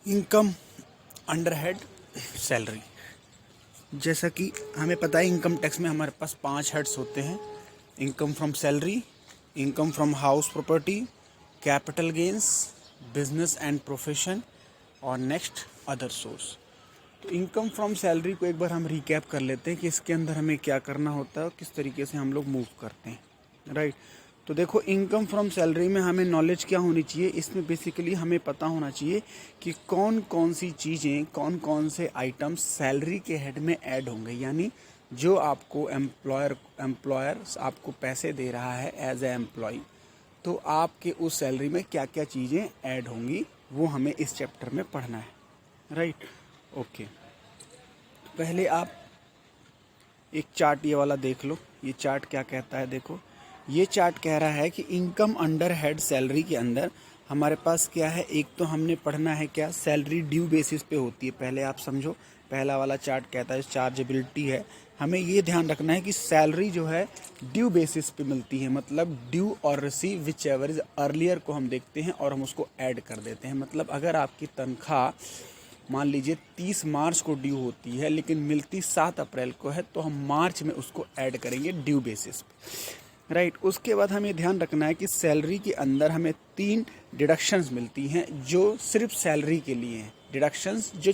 Income under head salary. जैसा कि हमें पता है इनकम टैक्स में हमारे पास 5 हेड्स होते हैं। Income from salary, income from house property, capital gains, business and profession और नेक्स्ट अदर सोर्स। तो इनकम फ्रॉम सैलरी को एक बार हम रिकैप कर लेते हैं कि इसके अंदर हमें क्या करना होता है और किस तरीके से हम लोग मूव करते हैं। राइट। तो देखो, इनकम फ्रॉम सैलरी में हमें नॉलेज क्या होनी चाहिए, इसमें बेसिकली हमें पता होना चाहिए कि कौन कौन सी चीज़ें, कौन कौन से आइटम्स सैलरी के हेड में ऐड होंगे। यानी जो आपको एम्प्लॉयर आपको पैसे दे रहा है एज ए एम्प्लॉय, तो आपके उस सैलरी में क्या क्या चीज़ें ऐड होंगी वो हमें इस चैप्टर में पढ़ना है। राइट। ओके। पहले आप एक चार्ट ये वाला देख लो। ये चार्ट क्या कहता है, देखो ये चार्ट कह रहा है कि इनकम अंडर हेड सैलरी के अंदर हमारे पास क्या है। एक तो हमने पढ़ना है क्या, सैलरी ड्यू बेसिस पे होती है। पहले आप समझो, पहला वाला चार्ट कहता है चार्जेबिलिटी है। हमें ये ध्यान रखना है कि सैलरी जो है ड्यू बेसिस पे मिलती है। मतलब ड्यू और receive which ever is earlier को हम देखते हैं और हम उसको ऐड कर देते हैं। मतलब अगर आपकी तनख्वाह मान लीजिए 30 मार्च को ड्यू होती है लेकिन मिलती 7 अप्रैल को है, तो हम मार्च में उसको ऐड करेंगे ड्यू बेसिस पे। राइट। उसके बाद हमें ध्यान रखना है कि सैलरी के अंदर हमें 3 डिडक्शंस मिलती हैं जो सिर्फ सैलरी के लिए हैं। डिडक्शंस जो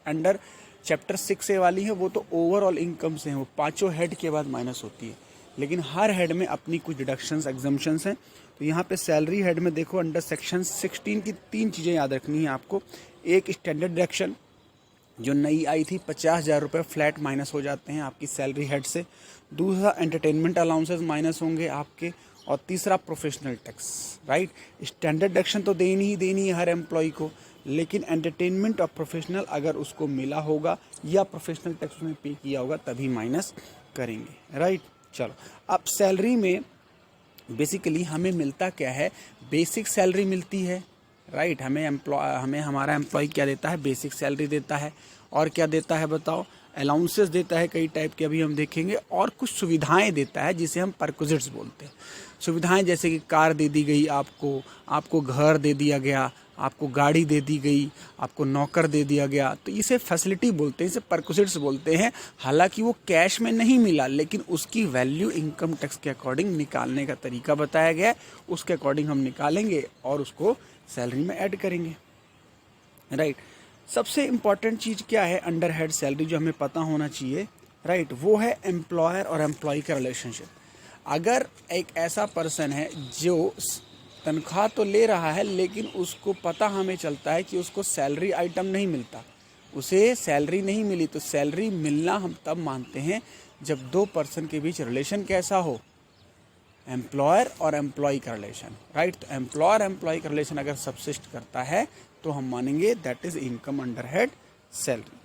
अंडर चैप्टर 6 वाली है वो तो ओवरऑल इनकम से हैं, वो पांचों हेड के बाद माइनस होती है। लेकिन हर हेड में अपनी कुछ डिडक्शंस एग्जम्पशंस हैं। तो यहाँ पे सैलरी हेड में देखो, अंडर सेक्शन 16 की 3 चीज़ें याद रखनी है आपको। एक स्टैंडर्ड डिडक्शन जो नई आई थी, 50,000 रुपये फ्लैट माइनस हो जाते हैं आपकी सैलरी हेड से। दूसरा एंटरटेनमेंट अलाउंसेस माइनस होंगे आपके। और तीसरा professional tax. Right. Standard deduction तो देनी ही देनी है हर एम्प्लॉय को, लेकिन एंटरटेनमेंट और प्रोफेशनल अगर उसको मिला होगा या प्रोफेशनल टैक्स उसने पे किया होगा तभी माइनस करेंगे। राइट। चलो, अब सैलरी में बेसिकली हमें मिलता क्या है, बेसिक सैलरी मिलती है। राइट। हमें हमारा एम्प्लॉय क्या देता है, बेसिक सैलरी देता है। और क्या देता है बताओ, अलाउंसेस देता है कई टाइप के, अभी हम देखेंगे। और कुछ सुविधाएं देता है जिसे हम परक्विजिट्स बोलते हैं। सुविधाएं जैसे कि कार दे दी गई आपको घर दे दिया गया, आपको गाड़ी दे दी गई, आपको नौकर दे दिया गया, तो इसे फैसिलिटी बोलते हैं, इसे परक्विजिट्स बोलते हैं। हालांकि वो कैश में नहीं मिला, लेकिन उसकी वैल्यू इनकम टैक्स के अकॉर्डिंग निकालने का तरीका बताया गया है। उसके अकॉर्डिंग हम निकालेंगे और उसको सैलरी में ऐड करेंगे। राइट। सबसे इंपॉर्टेंट चीज़ क्या है अंडर हेड सैलरी जो हमें पता होना चाहिए, राइट, वो है एम्प्लॉयर और एम्प्लॉय का रिलेशनशिप। अगर एक ऐसा पर्सन है जो तनख्वाह तो ले रहा है लेकिन उसको पता हमें चलता है कि उसको सैलरी आइटम नहीं मिलता, उसे सैलरी नहीं मिली, तो सैलरी मिलना हम तब मानते हैं जब दो पर्सन के बीच रिलेशन कैसा हो, एम्प्लॉयर और एम्प्लॉय का रिलेशन। राइट। तो एम्प्लॉयर एम्प्लॉय का रिलेशन अगर सबसिस्ट करता है तो हम मानेंगे that is income under head salary.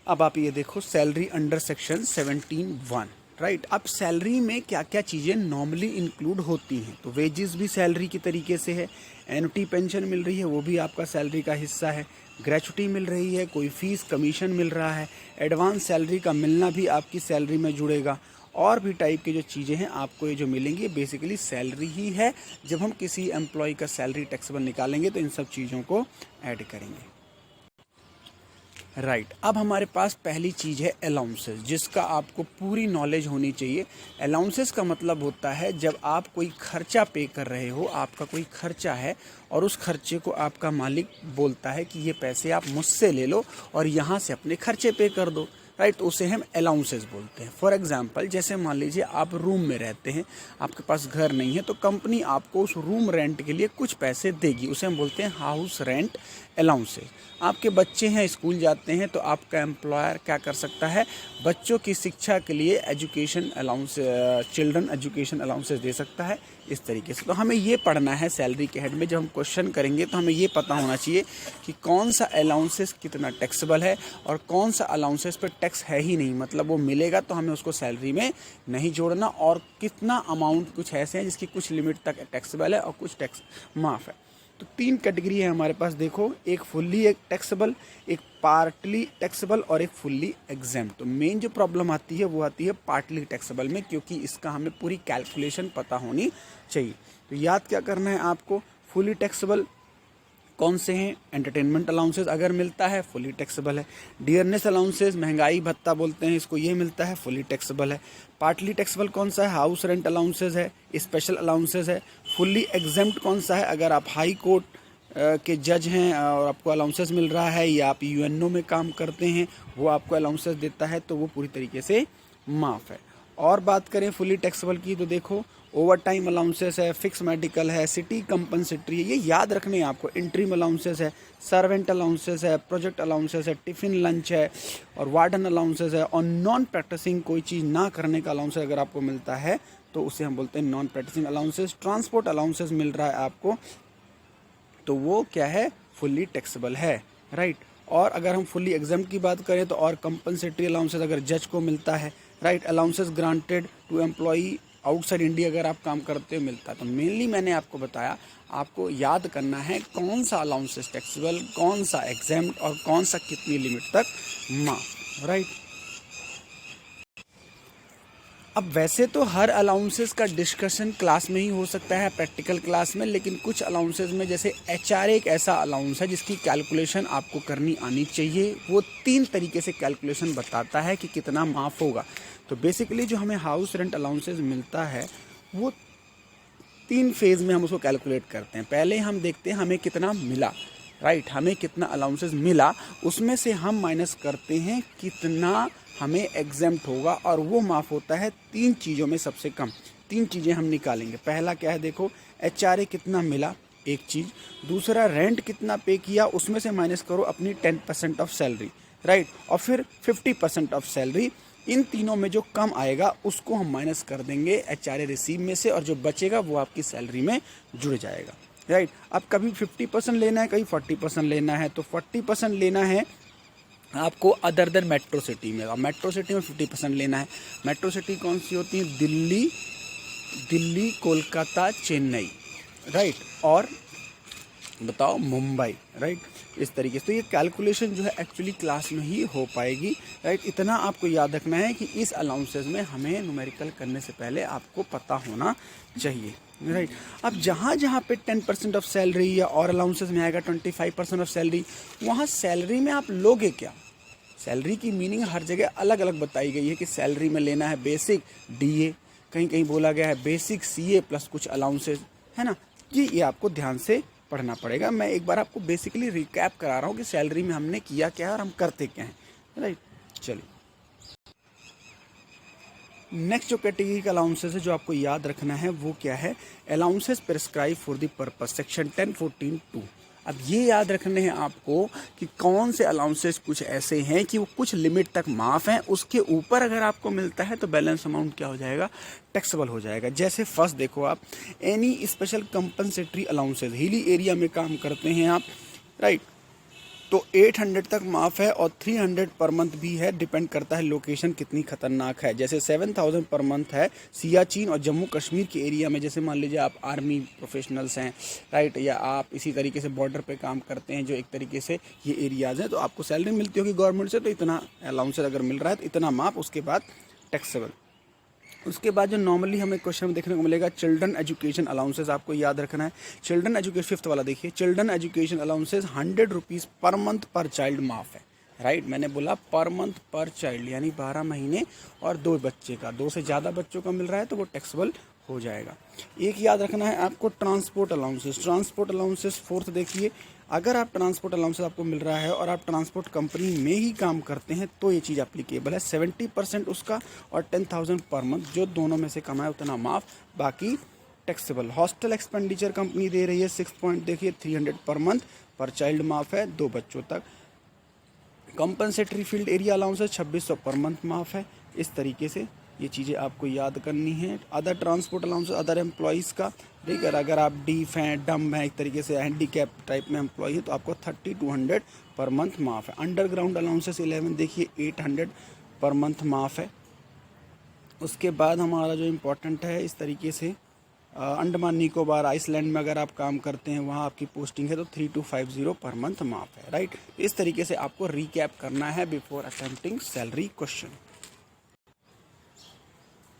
अब आप ये देखो, सैलरी अंडर सेक्शन 17(1). राइट। अब सैलरी में क्या क्या चीज़ें नॉर्मली इंक्लूड होती हैं, तो वेजेस भी सैलरी की तरीके से है, एनुटी पेंशन मिल रही है वो भी आपका सैलरी का हिस्सा है, ग्रेचुटी मिल रही है, कोई फीस कमीशन मिल रहा है, एडवांस सैलरी का मिलना भी आपकी सैलरी में जुड़ेगा। और भी टाइप की जो चीज़ें हैं आपको ये जो मिलेंगी बेसिकली सैलरी ही है। जब हम किसी एम्प्लॉय का सैलरी टैक्सेबल निकालेंगे तो इन सब चीज़ों को ऐड करेंगे। राइट। अब हमारे पास पहली चीज़ है अलाउंसेस, जिसका आपको पूरी नॉलेज होनी चाहिए। अलाउंसेस का मतलब होता है जब आप कोई खर्चा पे कर रहे हो, आपका कोई खर्चा है और उस खर्चे को आपका मालिक बोलता है कि ये पैसे आप मुझसे ले लो और यहाँ से अपने खर्चे पे कर दो। राइट। तो उसे हम अलाउंसेस बोलते हैं। फॉर एग्जांपल, जैसे मान लीजिए आप रूम में रहते हैं, आपके पास घर नहीं है, तो कंपनी आपको उस रूम रेंट के लिए कुछ पैसे देगी, उसे हम बोलते हैं हाउस रेंट अलाउंसेस। आपके बच्चे हैं, स्कूल जाते हैं, तो आपका एम्प्लॉयर क्या कर सकता है, बच्चों की शिक्षा के लिए education allowance, children education allowances दे सकता है। इस तरीके से तो हमें ये पढ़ना है सैलरी के हेड में। जब हम क्वेश्चन करेंगे तो हमें ये पता होना चाहिए कि कौन सा अलाउंसेस कितना टैक्सेबल है और कौन सा अलाउंसेस पे टैक्स है ही नहीं, मतलब वो मिलेगा तो हमें उसको सैलरी में नहीं जोड़ना, और कितना अमाउंट कुछ ऐसे हैं जिसकी कुछ लिमिट तक टैक्सेबल है और कुछ टैक्स माफ़ है। तो 3 कैटेगरी है हमारे पास, देखो, एक फुल्ली एक टैक्सेबल, एक पार्टली टैक्सेबल और एक फुल्ली एग्जेम्प्ट। तो मेन जो प्रॉब्लम आती है वो आती है पार्टली टैक्सेबल में, क्योंकि इसका हमें पूरी कैलकुलेशन पता होनी चाहिए। तो याद क्या करना है आपको, फुली टैक्सेबल कौन से हैं? एंटरटेनमेंट अलाउंसेस अगर मिलता है फुली टैक्सेबल है। डियरनेस अलाउंसेस, महंगाई भत्ता बोलते हैं इसको, ये मिलता है फुली टैक्सेबल है। पार्टली टैक्सेबल कौन सा है? हाउस रेंट अलाउंसेस है, स्पेशल अलाउंसेस है। फुल्ली एग्जेम्प्ट कौन सा है? अगर आप हाई कोर्ट के जज हैं और आपको अलाउंसेस मिल रहा है, या आप यूएनओ में काम करते हैं, वो आपको अलाउंसेस देता है, तो वो पूरी तरीके से माफ़ है। और बात करें फुली टैक्सेबल की, तो देखो ओवर टाइम अलाउंसेस है, फिक्स मेडिकल है, सिटी कंपनसेटरी है, ये याद रखने हैं आपको। इंट्रीम अलाउंसेस है, सर्वेंट अलाउंसेस है, प्रोजेक्ट अलाउंसेस है, टिफ़िन लंच है, और वार्डन अलाउंसेस है। और नॉन प्रैक्टिसिंग कोई चीज़ ना करने का अलाउंस अगर आपको मिलता है तो उसे हम बोलते हैं non practising allowances. Transport allowances मिल रहा है आपको, तो वो क्या है? फुल्ली टैक्सेबल है, राइट। और अगर हम फुल्ली एग्जाम्प्ट की बात करें तो और कंपनसेटरी अलाउंसेस अगर जज को मिलता है, right. Allowances granted to employee outside India अगर आप काम करते हो मिलता है। तो मेनली मैंने आपको बताया, आपको याद करना है कौन सा अलाउंसेस टैक्सेबल, कौन सा एग्जाम्प्ट और कौन सा कितनी लिमिट तक माफ, राइट। अब वैसे तो हर अलाउंसेस का डिस्कशन क्लास में ही हो सकता है, प्रैक्टिकल क्लास में, लेकिन कुछ अलाउंसेस में जैसे एचआरए एक ऐसा अलाउंस है जिसकी कैलकुलेशन आपको करनी आनी चाहिए। वो 3 तरीके से कैलकुलेशन बताता है कि कितना माफ़ होगा। तो बेसिकली जो हमें हाउस रेंट अलाउंसेस मिलता है वो 3 फेज़ में हम उसको कैलकुलेट करते हैं। पहले हम देखते हैं हमें कितना मिला, राइट। हमें कितना अलाउंसेस मिला, उसमें से हम माइनस करते हैं कितना हमें एग्जेम्प्ट होगा, और वो माफ़ होता है 3 चीज़ों में सबसे कम। 3 चीज़ें हम निकालेंगे। पहला क्या है? देखो एचआरए कितना मिला, एक चीज़। दूसरा रेंट कितना पे किया, उसमें से माइनस करो अपनी 10% ऑफ सैलरी, राइट। और फिर 50% ऑफ सैलरी। इन तीनों में जो कम आएगा उसको हम माइनस कर देंगे एचआरए रिसीव में से, और जो बचेगा वो आपकी सैलरी में जुड़ जाएगा, राइट। अब कभी 50% लेना है, कभी 40% लेना है। तो 40% लेना है आपको अदर देन मेट्रो सिटी में। अब मेट्रो सिटी में 50% लेना है। मेट्रो सिटी कौन सी होती है? दिल्ली, कोलकाता, चेन्नई, राइट। और बताओ मुंबई, राइट। इस तरीके से तो ये कैलकुलेशन जो है एक्चुअली क्लास में ही हो पाएगी, राइट। इतना आपको याद रखना है कि इस अलाउंसेस में हमें न्यूमेरिकल करने से पहले आपको पता होना चाहिए, राइट। अब जहाँ जहाँ पे 10% ऑफ सैलरी या और अलाउंसेस में आएगा 25% ऑफ सैलरी, वहाँ सैलरी में आप लोगे क्या? सैलरी की मीनिंग हर जगह अलग अलग बताई गई है कि सैलरी में लेना है बेसिक डीए, कहीं कहीं बोला गया है बेसिक सीए प्लस कुछ अलाउंसेस, है ना। ये आपको ध्यान से पढ़ना पड़ेगा। मैं एक बार आपको बेसिकली रिकैप करा रहा हूँ कि सैलरी में हमने किया क्या है और हम करते क्या हैं, राइट। चलिए, नेक्स्ट जो कैटेगरी का अलाउंसेस है जो आपको याद रखना है वो क्या है? Allowances prescribe for the purpose, section 1014(2). अब ये याद रखने हैं आपको कि कौन से अलाउंसेस कुछ ऐसे हैं कि वो कुछ लिमिट तक माफ़ हैं, उसके ऊपर अगर आपको मिलता है तो बैलेंस अमाउंट क्या हो जाएगा? टैक्सेबल हो जाएगा। जैसे फर्स्ट देखो आप, any special compensatory allowances, hilly area में काम करते हैं आप, राइट, तो 800 तक माफ़ है, और 300 पर मंथ भी है। डिपेंड करता है लोकेशन कितनी खतरनाक है। जैसे 7000 पर मंथ है सियाचिन और जम्मू कश्मीर के एरिया में। जैसे मान लीजिए आप आर्मी प्रोफेशनल्स हैं, राइट, या आप इसी तरीके से बॉर्डर पे काम करते हैं, जो एक तरीके से ये एरियाज़ हैं, तो आपको सैलरी मिलती होगी गवर्नमेंट से, तो इतना अलाउंस अगर मिल रहा है तो इतना माफ़, उसके बाद टैक्सेबल। उसके बाद जो नॉर्मली हमें क्वेश्चन में देखने को मिलेगा, चिल्ड्रन एजुकेशन अलाउंसेस आपको याद रखना है। चिल्ड्रन एजुकेशन 5th वाला देखिए, children education allowances 100 rupees per month पर चाइल्ड माफ़ है, राइट। मैंने बोला पर मंथ पर चाइल्ड, यानी 12 महीने और 2 बच्चे का, 2 से ज़्यादा बच्चों का मिल रहा है तो वो टैक्सेबल हो जाएगा। एक याद रखना है आपको, transport allowances. Transport allowances 4th देखिए, अगर आप ट्रांसपोर्ट अलाउंसेस आपको मिल रहा है और आप ट्रांसपोर्ट कंपनी में ही काम करते हैं तो ये चीज़ एप्लीकेबल है। 70% उसका और 10,000 पर मंथ, जो दोनों में से कमाए उतना माफ़, बाकी टैक्सेबल। हॉस्टल एक्सपेंडिचर कंपनी दे रही है 6 पॉइंट देखिए, 300 पर मंथ पर चाइल्ड माफ़ है, 2 बच्चों तक। Compensatory field area allowances 2600 per month माफ़ है। इस तरीके से ये चीज़ें आपको याद करनी है। Other transport allowances other employees का, ठीक है, अगर आप डीफ हैं, डम्ब हैं, एक तरीके से हैंडीकैप टाइप में एम्प्लॉय है, तो आपको 3200 पर मंथ माफ़ है। अंडरग्राउंड अलाउंसेस 11 देखिए, 800 पर मंथ माफ़ है। उसके बाद हमारा जो इम्पोर्टेंट है, इस तरीके से अंडमान निकोबार आइसलैंड में अगर आप काम करते हैं, वहाँ आपकी पोस्टिंग है तो 3250 पर मंथ माफ़ है, राइट। इस तरीके से आपको रिकैप करना है बिफोर अटेम्प्टिंग सैलरी क्वेश्चन।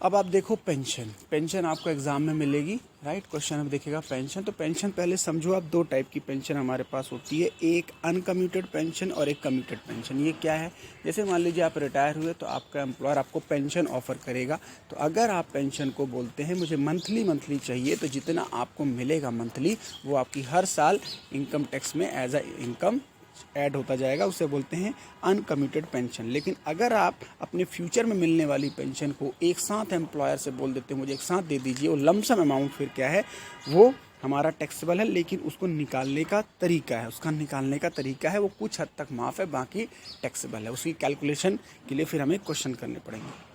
अब आप देखो पेंशन। पेंशन आपको एग्जाम में मिलेगी, राइट। क्वेश्चन में देखिएगा पेंशन। तो पेंशन पहले समझो आप, दो टाइप की पेंशन हमारे पास होती है, एक अनकम्यूटेड पेंशन और एक कम्यूटेड पेंशन। ये क्या है? जैसे मान लीजिए आप रिटायर हुए तो आपका एम्प्लॉयर आपको पेंशन ऑफर करेगा। तो अगर आप पेंशन को बोलते हैं मुझे मंथली चाहिए, तो जितना आपको मिलेगा मंथली वो आपकी हर साल इनकम टैक्स में एज अ इनकम ऐड होता जाएगा, उसे बोलते हैं अनकम्यूटेड पेंशन। लेकिन अगर आप अपने फ्यूचर में मिलने वाली पेंशन को एक साथ एम्प्लॉयर से बोल देते हैं मुझे एक साथ दे दीजिए, वो लमसम अमाउंट फिर क्या है, वो हमारा टैक्सेबल है। लेकिन उसको निकालने का तरीका है, वो कुछ हद तक माफ़ है, बाकी टैक्सेबल है। उसकी कैलकुलेशन के लिए फिर हमें क्वेश्चन करने पड़ेंगे।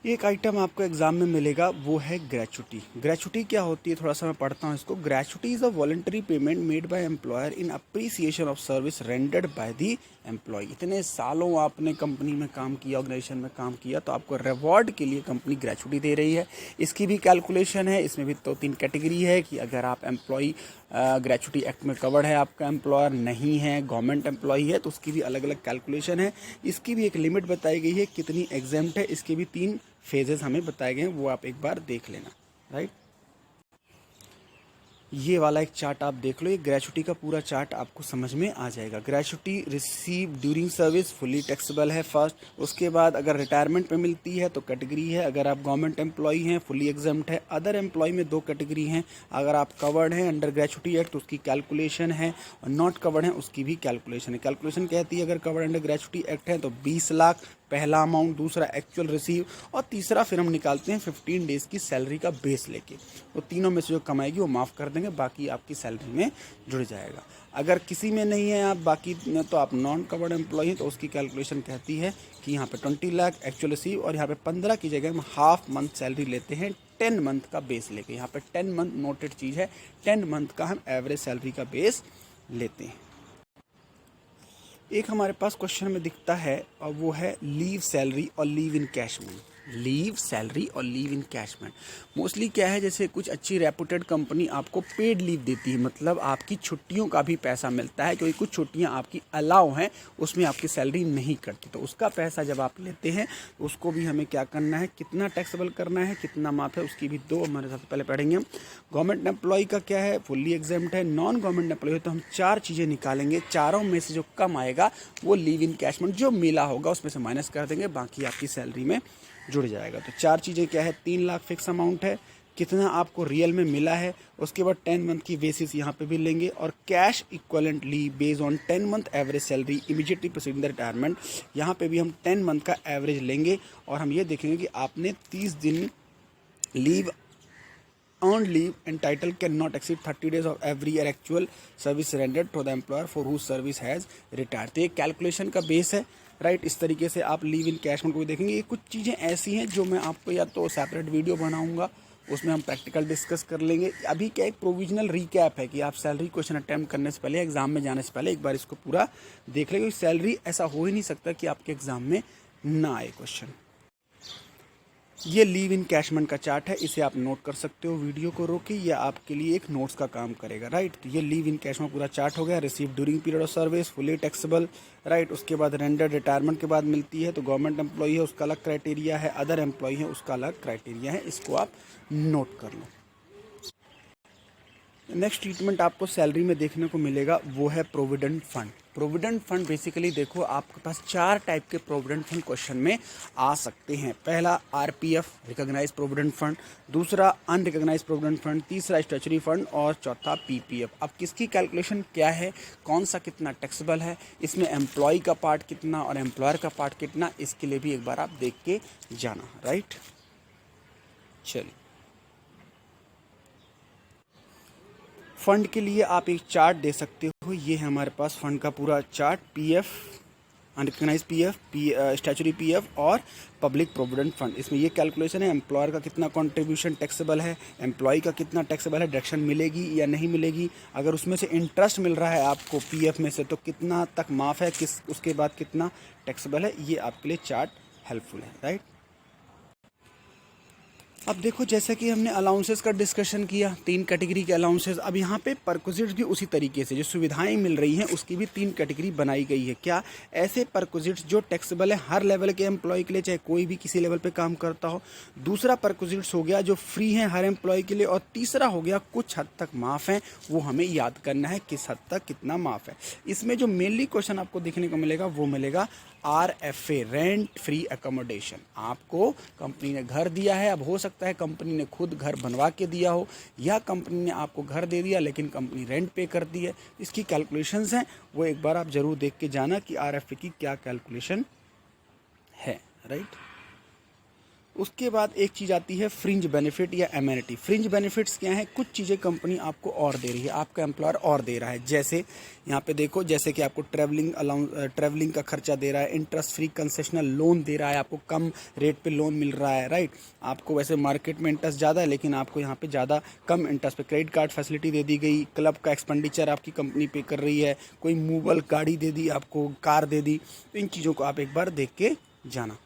एक आइटम आपको एग्जाम में मिलेगा, वो है ग्रेचुटी। ग्रेचुटी क्या होती है, थोड़ा सा मैं पढ़ता हूँ इसको। Gratuity is a voluntary payment made by employer in appreciation of service rendered by the employ. इतने सालों आपने कंपनी में काम किया, ऑर्गेनाइजेशन में काम किया, तो आपको रिवॉर्ड के लिए कंपनी ग्रेचुटी दे रही है। इसकी भी कैलकुलेशन है, इसमें भी 2-3 कैटेगरी है कि अगर आप एम्प्लॉय ग्रेचुटी एक्ट में कवर्ड है, आपका एम्प्लॉयर नहीं है, गवर्नमेंट एम्प्लॉय है, तो उसकी भी अलग अलग कैलकुलेशन है। इसकी भी एक लिमिट बताई गई है कितनी एग्जेम्प्ट है, इसके भी 3 फेजेस हमें बताए गए हैं, वो आप एक बार देख लेना, राइट। ये वाला एक चार्ट आप देख लो, ये ग्रेचुटी का पूरा चार्ट आपको समझ में आ जाएगा। Gratuity receive during service fully taxable है फर्स्ट। उसके बाद अगर रिटायरमेंट पे मिलती है तो कैटेगरी है, अगर आप गवर्नमेंट एम्प्लॉय हैं फुली एग्जाम्प्ट है। अदर एम्प्लॉय में 2 कैटेगरी हैं, अगर आप कवर्ड हैं अंडर ग्रेचुटी एक्ट तो उसकी कैलकुलेशन है, और नॉट कवर्ड है उसकी भी कैलकुलेशन है। कैलकुलेशन कहती है अगर कवर्ड अंडर ग्रेचुटी एक्ट है तो 20 लाख पहला अमाउंट, दूसरा एक्चुअल रिसीव, और तीसरा फिर हम निकालते हैं 15 डेज की सैलरी का बेस लेके। तो तीनों में से जो कमाएगी वो माफ़ कर देंगे, बाकी आपकी सैलरी में जुड़ जाएगा। अगर किसी में नहीं है आप बाकी में, तो आप नॉन कवर्ड एम्प्लॉय हैं, तो उसकी कैलकुलेशन कहती है कि यहाँ पे 20 लाख एक्चुअल रिसीव, और यहाँ पे 15 की जगह हम हाफ मंथ सैलरी लेते हैं 10 मंथ का बेस लेके। यहाँ पे 10 मंथ नोटेड चीज़ है, 10 मंथ का हम एवरेज सैलरी का बेस लेते हैं। एक हमारे पास क्वेश्चन में दिखता है और वो है लीव सैलरी और लीव इनकैशमेंट। लीव सैलरी और लीव इनकैशमेंट मोस्टली क्या है, जैसे कुछ अच्छी रेपुटेड कंपनी आपको पेड लीव देती है, मतलब आपकी छुट्टियों का भी पैसा मिलता है, क्योंकि कुछ छुट्टियां आपकी अलाउ हैं, उसमें आपकी सैलरी नहीं कटती। तो उसका पैसा जब आप लेते हैं तो उसको भी हमें क्या करना है, कितना टैक्सेबल करना है, कितना माफ है, उसकी भी 2 हमारे सबसे पहले पढ़ेंगे हम। गवर्नमेंट एम्प्लॉय का क्या है, फुल्ली एग्जाम्प्ट है। नॉन गवर्नमेंट एम्प्लॉय तो हम 4 चीज़ें निकालेंगे, चारों में से जो कम आएगा वो लीव इनकैशमेंट जो मिला होगा उसमें से माइनस कर देंगे, बाकी आपकी सैलरी में जुड़ जाएगा। तो 4 चीज़ें क्या है, 3 लाख फिक्स अमाउंट है, कितना आपको रियल में मिला है, उसके बाद 10 मंथ की बेसिस यहाँ पे भी लेंगे, और cash equivalently based on 10 month average salary immediately preceding the retirement, यहाँ पे भी हम 10 मंथ का एवरेज लेंगे, और हम ये देखेंगे कि आपने 30 दिन leave earned leave entitled cannot exceed 30 days of every year actual service rendered to the employer for whose service has retired। तो ये कैलकुलेशन का बेस है, राइट। इस तरीके से आप लीव इन कैशमेंट को भी देखेंगे। ये कुछ चीज़ें ऐसी हैं जो मैं आपको या तो सेपरेट वीडियो बनाऊंगा, उसमें हम प्रैक्टिकल डिस्कस कर लेंगे। अभी क्या एक प्रोविजनल रिकैप है कि आप सैलरी क्वेश्चन अटैम्प्ट करने से पहले, एग्जाम में जाने से पहले एक बार इसको पूरा देख लेंगे। सैलरी ऐसा हो ही नहीं सकता कि आपके एग्जाम में ना आए क्वेश्चन। ये लीव इन कैशमेंट का चार्ट है, इसे आप नोट कर सकते हो, वीडियो को रोके, या आपके लिए एक नोट्स का काम करेगा, राइट। तो ये लीव इन कैशमेंट पूरा चार्ट हो गया। Receive during period of service fully taxable, right. उसके बाद रेंडर रिटायरमेंट के बाद मिलती है, तो गवर्नमेंट एम्प्लॉय है उसका अलग क्राइटेरिया है, अदर एम्प्लॉय है उसका अलग क्राइटेरिया है, इसको आप नोट कर लो। नेक्स्ट ट्रीटमेंट आपको सैलरी में देखने को मिलेगा, वो है provident fund. Provident fund basically देखो आपके पास 4 टाइप के प्रोविडेंट फंड क्वेश्चन में आ सकते हैं। पहला आरपीएफ रिकॉग्नाइज्ड प्रोविडेंट फंड, दूसरा अनरिकॉग्नाइज्ड प्रोविडेंट फंड, तीसरा स्टैट्यूटरी फंड, और चौथा पीपीएफ। अब किसकी कैलकुलेशन क्या है, कौन सा कितना टैक्सेबल है, इसमें एम्प्लॉय का पार्ट कितना और एम्प्लॉयर का पार्ट कितना, इसके लिए भी एक बार आप देख के जाना, राइट। चलिए, फंड के लिए आप एक चार्ट दे सकते हो, ये है हमारे पास फंड का पूरा chart. PF, unrecognised PF, statutory PF और पब्लिक प्रोविडेंट फंड। इसमें ये कैलकुलेशन है, एम्प्लॉयर का कितना कंट्रीब्यूशन टैक्सेबल है, एम्प्लॉय का कितना टैक्सेबल है, डिडक्शन मिलेगी या नहीं मिलेगी, अगर उसमें से इंटरेस्ट मिल रहा है आपको पीएफ में से तो कितना तक माफ़ है, किस उसके बाद कितना टैक्सेबल है। ये आपके लिए चार्ट हेल्पफुल है, राइट। अब देखो, जैसा कि हमने अलाउंसेस का डिस्कशन किया, 3 कैटेगरी के अलाउंसेस। अब यहाँ पे परक्विजिट्स भी उसी तरीके से जो सुविधाएं मिल रही हैं उसकी भी 3 कैटेगरी बनाई गई है। क्या? ऐसे परक्विजिट्स जो टैक्सेबल है हर लेवल के एम्प्लॉय के लिए, चाहे कोई भी किसी लेवल पे काम करता हो। दूसरा परक्विजिट्स हो गया जो फ्री हैं हर एम्प्लॉय के लिए। और तीसरा हो गया कुछ हद तक माफ़ है, वो हमें याद करना है किस हद तक कितना माफ़ है। इसमें जो मेनली क्वेश्चन आपको देखने को मिलेगा वो मिलेगा RFA, रेंट फ्री एकोमोडेशन। आपको कंपनी ने घर दिया है, अब हो सकता है कंपनी ने खुद घर बनवा के दिया हो या कंपनी ने आपको घर दे दिया लेकिन कंपनी रेंट पे करती है। इसकी कैलकुलेशंस हैं, वो एक बार आप ज़रूर देख के जाना कि RFA की क्या कैलकुलेशन है, राइट। उसके बाद एक चीज़ आती है फ्रिंज बेनिफिट या एमेनिटी। फ्रिंज बेनिफिट्स क्या हैं? कुछ चीज़ें कंपनी आपको और दे रही है, आपका एम्प्लॉयर और दे रहा है। जैसे यहाँ पे देखो, जैसे कि आपको ट्रैवलिंग का खर्चा दे रहा है, इंटरेस्ट फ्री कंसेशनल लोन दे रहा है, आपको कम रेट पे लोन मिल रहा है, राइट। आपको वैसे मार्केट में इंटरेस्ट ज़्यादा है लेकिन आपको यहाँ पे ज़्यादा कम इंटरेस्ट पे क्रेडिट कार्ड फैसिलिटी दे दी गई। क्लब का एक्सपेंडिचर आपकी कंपनी पे कर रही है, कोई मूवेबल गाड़ी दे दी आपको, कार दे दी। तो इन चीज़ों को आप एक बार देख के जाना।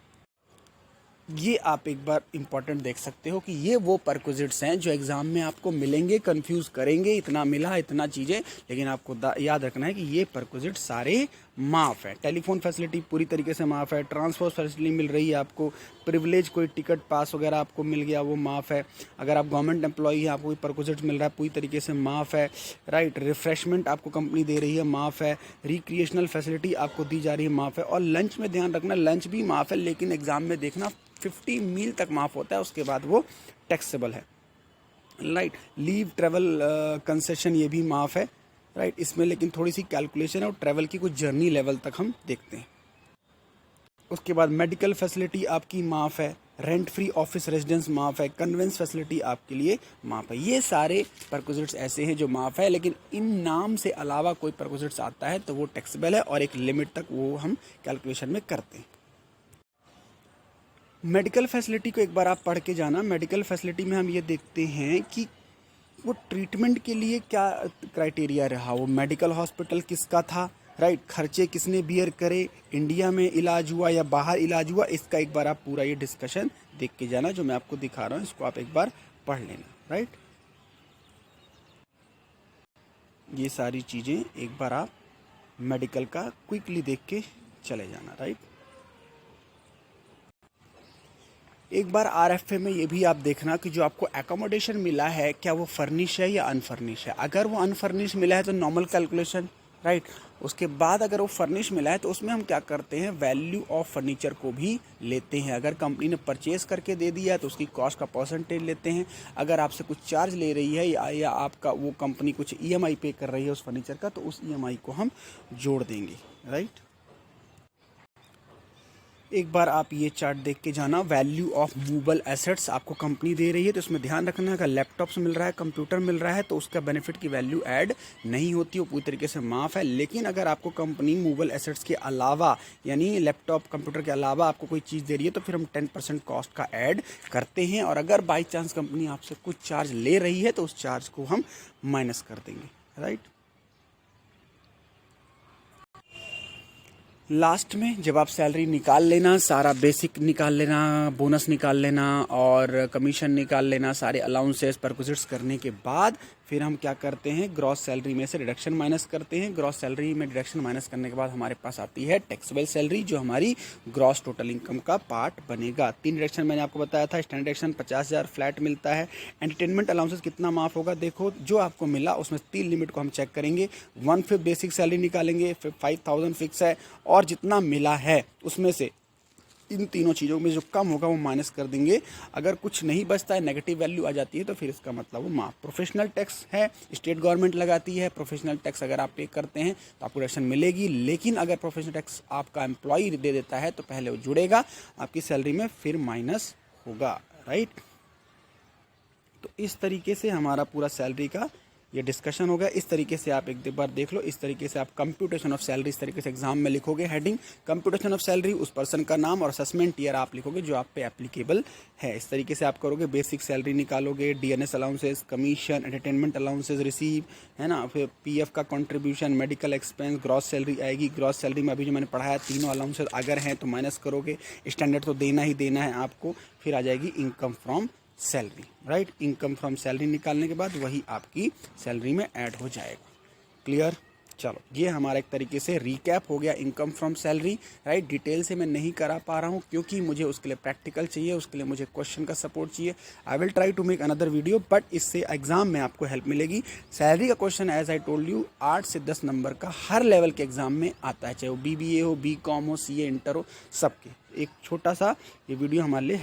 ये आप एक बार इंपॉर्टेंट देख सकते हो कि ये वो परक्विजिट्स हैं जो एग्ज़ाम में आपको मिलेंगे, कंफ्यूज करेंगे, इतना मिला इतना चीज़ें, लेकिन आपको याद रखना है कि ये परक्विजिट सारे माफ़ है। टेलीफोन फैसिलिटी पूरी तरीके से माफ़ है, ट्रांसपोर्ट फैसिलिटी मिल रही है आपको, प्रिविलेज कोई टिकट पास वगैरह आपको मिल गया वो माफ़ है। अगर आप गवर्नमेंट एम्प्लॉई हैं आपको कोई परक्विजिट मिल रहा है पूरी तरीके से माफ़ है, राइट। रिफ्रेशमेंट आपको कंपनी दे रही है, माफ़ है। रिक्रिएशनल फैसिलिटी आपको दी जा रही है, माफ़ है। और लंच में ध्यान रखना, लंच भी माफ़ है लेकिन एग्ज़ाम में देखना 50 मील तक माफ़ होता है, उसके बाद वो टैक्सेबल है, राइट। लीव ट्रैवल कंसेशन ये भी माफ़ है, राइट। इसमें लेकिन थोड़ी सी कैलकुलेशन है और ट्रैवल की कुछ जर्नी लेवल तक हम देखते हैं। उसके बाद मेडिकल फैसिलिटी आपकी माफ़ है, रेंट फ्री ऑफिस रेजिडेंस माफ़ है, कन्वेंस फैसिलिटी आपके लिए माफ़ है। ये सारे परक्विजिट्स ऐसे हैं जो माफ़ है, लेकिन इन नाम से अलावा कोई परक्विजिट्स आता है तो वो टैक्सेबल है और एक लिमिट तक वो हम कैलकुलेशन में करते हैं। मेडिकल फैसिलिटी को एक बार आप पढ़ के जाना। मेडिकल फैसिलिटी में हम ये देखते हैं कि वो ट्रीटमेंट के लिए क्या क्राइटेरिया रहा, वो मेडिकल हॉस्पिटल किसका था, राइट। खर्चे किसने बियर करे, इंडिया में इलाज हुआ या बाहर इलाज हुआ, इसका एक बार आप पूरा ये डिस्कशन देख के जाना। जो मैं आपको दिखा रहा हूँ इसको आप एक बार पढ़ लेना, राइट। ये सारी चीज़ें एक बार आप मेडिकल का क्विकली देख के चले जाना, राइट। एक बार RFA में ये भी आप देखना कि जो आपको एकोमोडेशन मिला है क्या वो फर्निश है या अनफर्निश है। अगर वो अनफर्निश मिला है तो नॉर्मल कैलकुलेशन, राइट। उसके बाद अगर वो फर्निश मिला है तो उसमें हम क्या करते हैं, वैल्यू ऑफ फर्नीचर को भी लेते हैं। अगर कंपनी ने परचेज करके दे दिया है तो उसकी कॉस्ट का परसेंटेज लेते हैं। अगर आपसे कुछ चार्ज ले रही है या आपका वो कंपनी कुछ EMI पे कर रही है उस फर्नीचर का, तो उस EMI को हम जोड़ देंगे, राइट। एक बार आप ये चार्ट देख के जाना। वैल्यू ऑफ मूवेबल एसेट्स आपको कंपनी दे रही है तो इसमें ध्यान रखना है, अगर लैपटॉप्स मिल रहा है, कंप्यूटर मिल रहा है तो उसका बेनिफिट की वैल्यू ऐड नहीं होती, वो पूरी तरीके से माफ़ है। लेकिन अगर आपको कंपनी मूवेबल एसेट्स के अलावा यानी लैपटॉप कंप्यूटर के अलावा आपको कोई चीज़ दे रही है तो फिर हम 10% कॉस्ट का ऐड करते हैं। और अगर बाई चांस कंपनी आपसे कुछ चार्ज ले रही है तो उस चार्ज को हम माइनस कर देंगे, राइट। लास्ट में जब आप सैलरी निकाल लेना, सारा बेसिक निकाल लेना, बोनस निकाल लेना और कमीशन निकाल लेना, सारे अलाउंसेस परक्विजिट्स करने के बाद फिर हम क्या करते हैं, ग्रॉस सैलरी में से डिडक्शन माइनस करते हैं। ग्रॉस सैलरी में डिडक्शन माइनस करने के बाद हमारे पास आती है टैक्सेबल सैलरी जो हमारी ग्रॉस टोटल इनकम का पार्ट बनेगा। 3 डिडक्शन मैंने आपको बताया था। स्टैंडर्ड डिडक्शन 50,000 फ्लैट मिलता है। एंटरटेनमेंट अलाउंसेस कितना माफ़ होगा, देखो जो आपको मिला उसमें 3 लिमिट को हम चेक करेंगे। 1/5 बेसिक सैलरी निकालेंगे, फिर 5,000 फिक्स है और जितना मिला है उसमें से इन तीनों चीज़ों में जो कम होगा वो माइनस कर देंगे। अगर कुछ नहीं बचता है, नेगेटिव वैल्यू आ जाती है तो फिर इसका मतलब वो माफ। प्रोफेशनल टैक्स है, स्टेट गवर्नमेंट लगाती है। प्रोफेशनल टैक्स अगर आप पे करते हैं तो आपको डिडक्शन मिलेगी, लेकिन अगर प्रोफेशनल टैक्स आपका एम्प्लॉय दे देता है तो पहले वो जुड़ेगा आपकी सैलरी में, फिर माइनस होगा, राइट। तो इस तरीके से हमारा पूरा सैलरी का ये डिस्कशन हो गया। इस तरीके से आप एक बार देख लो, इस तरीके से आप कंप्यूटेशन ऑफ सैलरी इस तरीके से एग्जाम में लिखोगे। हेडिंग कंप्यूटेशन ऑफ सैलरी, उस पर्सन का नाम और असेसमेंट ईयर आप लिखोगे जो आप पे एप्लीकेबल है। इस तरीके से आप करोगे। बेसिक सैलरी निकालोगे, DNS allowances, commission, entertainment allowances receive, है ना, फिर PF का contribution, medical expense, gross salary आएगी। ग्रॉस सैलरी में अभी जो मैंने पढ़ाया तीनों अलाउंसेस अगर हैं तो माइनस करोगे। स्टैंडर्ड तो देना ही देना है आपको। फिर आ जाएगी income from salary, right. Income from salary निकालने के बाद वही आपकी सैलरी में ऐड हो जाएगा। क्लियर? चलो, ये हमारा एक तरीके से रिकैप हो गया income from salary, right. Detail से मैं नहीं करा पा रहा हूँ क्योंकि मुझे उसके लिए प्रैक्टिकल चाहिए, उसके लिए मुझे क्वेश्चन का सपोर्ट चाहिए। I will try to make another video, but इससे एग्जाम में आपको हेल्प मिलेगी। सैलरी का question as I told you 8 से 10 नंबर का हर लेवल के एग्जाम में आता है, चाहे वो BBA हो, BCom हो, CA इंटर हो, सबके। एक छोटा सा ये वीडियो हमारे लिए